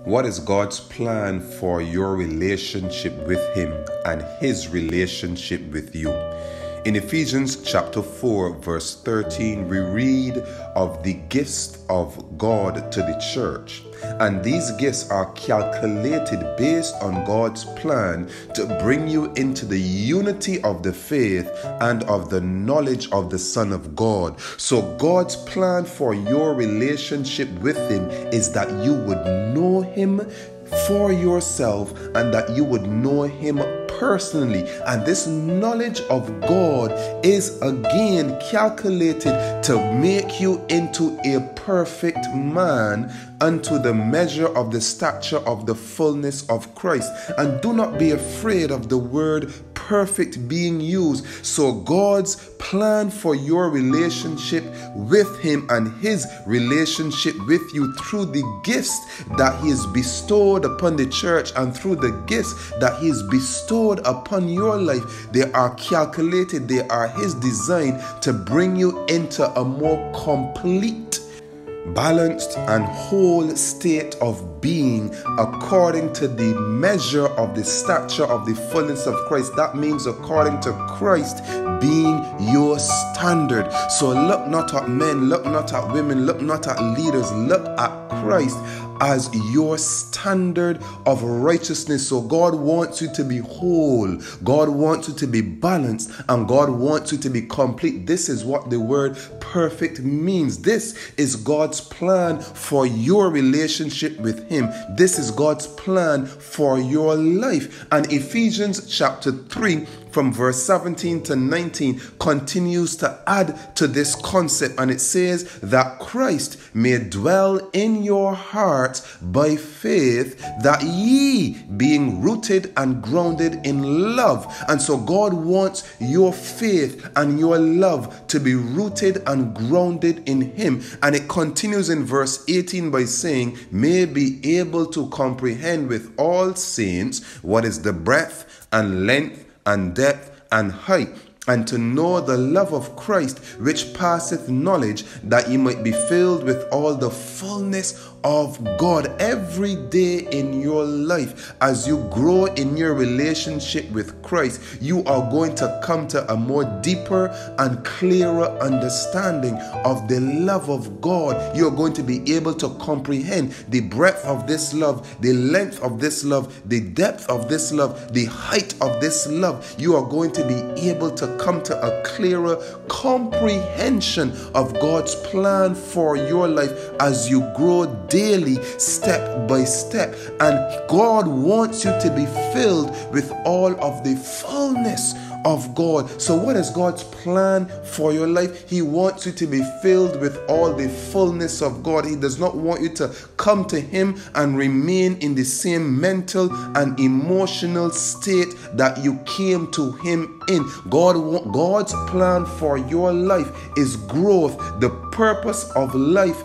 What is God's plan for your relationship with Him and His relationship with you? In Ephesians chapter 4 verse 13, we read of the gifts of God to the church. And these gifts are calculated based on God's plan to bring you into the unity of the faith and of the knowledge of the Son of God. So God's plan for your relationship with Him is that you would know Him for yourself and that you would know Him personally. And this knowledge of God is again calculated to make you into a perfect man unto the measure of the stature of the fullness of Christ. And do not be afraid of the word perfect being used. So God's plan for your relationship with Him and His relationship with you through the gifts that He has bestowed upon the church and through the gifts that He has bestowed upon your life, they are calculated, they are His design to bring you into a more complete, balanced and whole state of being according to the measure of the stature of the fullness of Christ. That means according to Christ being your standard. So look not at men, look not at women, look not at leaders, look at Christ as your standard of righteousness. So God wants you to be whole, God wants you to be balanced, and God wants you to be complete. This is what the word perfect means. This is God's plan for your relationship with Him. This is God's plan for your life. And Ephesians chapter 3 from verse 17 to 19 continues to add to this concept, and it says that Christ may dwell in your hearts by faith, that ye being rooted and grounded in love. And so God wants your faith and your love to be rooted and grounded in Him. And it continues in verse 18 by saying, may be able to comprehend with all saints what is the breadth and length and depth and height, and to know the love of Christ which passeth knowledge, that ye might be filled with all the fullness of God. Every day in your life, as you grow in your relationship with Christ, you are going to come to a more deeper and clearer understanding of the love of God. You're going to be able to comprehend the breadth of this love, the length of this love, the depth of this love, the height of this love. You are going to be able to come to a clearer comprehension of God's plan for your life as you grow daily, step by step. And God wants you to be filled with all of the fullness of God. So what is God's plan for your life? He wants you to be filled with all the fullness of God. He does not want you to come to Him and remain in the same mental and emotional state that you came to Him in. God's plan for your life is growth. The purpose of life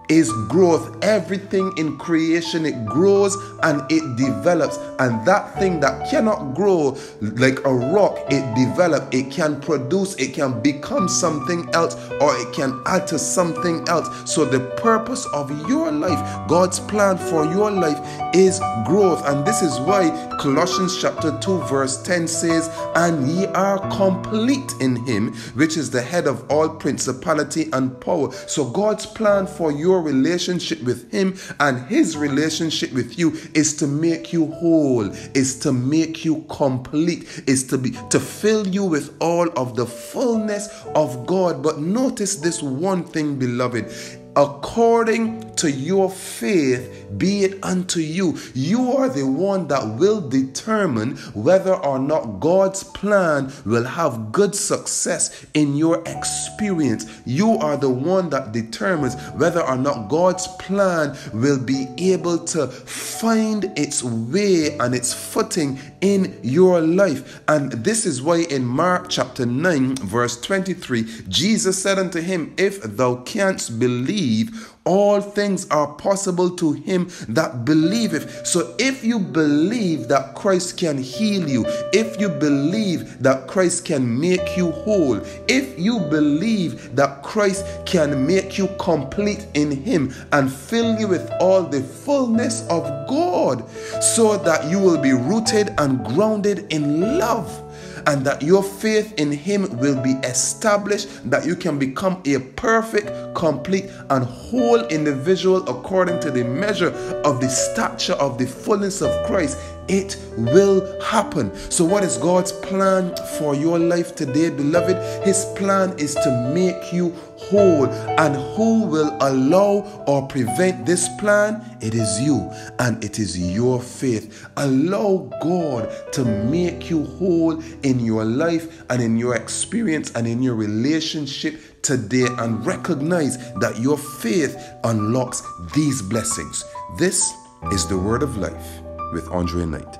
is growth. Everything in creation, it grows and it develops. And that thing that cannot grow like a rock, it develops, it can produce, it can become something else, or it can add to something else. So the purpose of your life, God's plan for your life, is growth. And this is why Colossians chapter 2 verse 10 says, and ye are complete in Him, which is the head of all principality and power. So God's plan for your relationship with Him and His relationship with you is to make you whole, is to make you complete, is to fill you with all of the fullness of God. But notice this one thing, beloved: according to your faith be it unto you. You are the one that will determine whether or not God's plan will have good success in your experience. You are the one that determines whether or not God's plan will be able to find its way and its footing in your life. And this is why in Mark chapter 9 verse 23, Jesus said unto him, if thou canst believe, believe, all things are possible to him that believeth. So if you believe that Christ can heal you, if you believe that Christ can make you whole, if you believe that Christ can make you complete in him and fill you with all the fullness of God, so that you will be rooted and grounded in love, and that your faith in him will be established, that you can become a perfect, complete, and whole individual according to the measure of the stature of the fullness of Christ, it will happen. So what is God's plan for your life today, beloved? His plan is to make you whole. And who will allow or prevent this plan? It is you, and it is your faith. Allow God to make you whole in your life and in your experience and in your relationship today, and recognize that your faith unlocks these blessings. This is the Word of Life with Andre Knight.